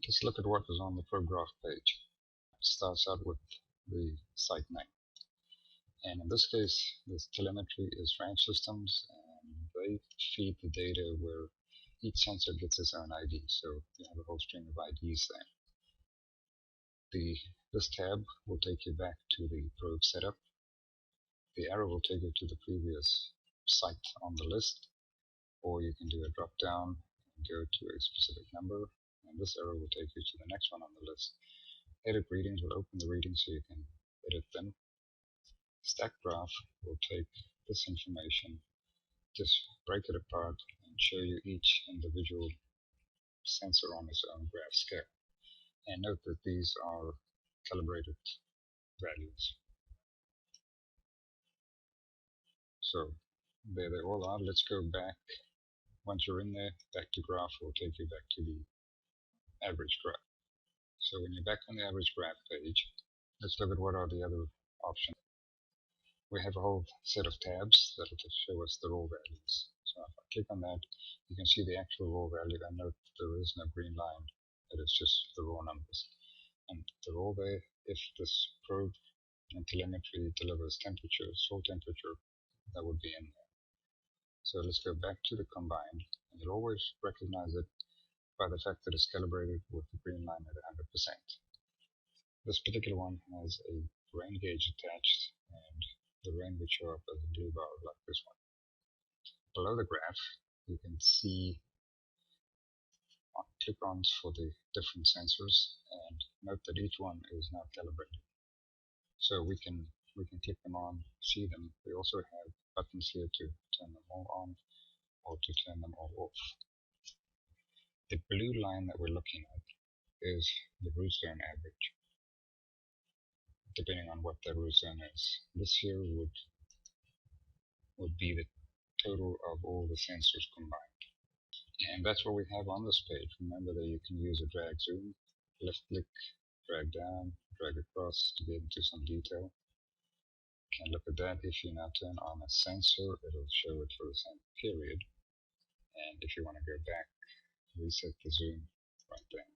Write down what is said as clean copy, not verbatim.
Let's look at what is on the ProGraph page. It starts out with the site name. And in this case, this telemetry is ranch systems, and they feed the data where each sensor gets its own ID. So you have a whole string of IDs there. This tab will take you back to the probe setup. The arrow will take you to the previous site on the list, or you can do a drop down and go to a specific number, and this arrow will take you to the next one on the list. Edit readings will open the readings so you can edit them. Stack graph will take this information, just break it apart, and show you each individual sensor on its own graph scale. And note that these are calibrated values. So there they all are. Let's go back. Once you're in there, back to graph will take you back to the average graph. So when you're back on the average graph page, let's look at what are the other options. We have a whole set of tabs that will just show us the raw values. So if I click on that, you can see the actual raw value, and note there is no green line, it is just the raw numbers. And they're all there. If this probe and telemetry delivers temperature, soil temperature, that would be in there. So let's go back to the combined, and you'll always recognize it by the fact that it's calibrated with the green line at 100%. This particular one has a rain gauge attached, and the rain would show up as a blue bar like this one. Below the graph, you can see clip-ons for the different sensors, and note that each one is now calibrated. So we can click them on, see them. We also have buttons here to turn them all on or to turn them all off. The blue line that we're looking at is the root zone average, depending on what the root zone is. This here would be the total of all the sensors combined. And that's what we have on this page. Remember that you can use a drag zoom, left click, drag down, drag across to get into some detail. You can look at that. If you now turn on a sensor, it'll show it for the same period. And if you want to go back, reset the zoom right there.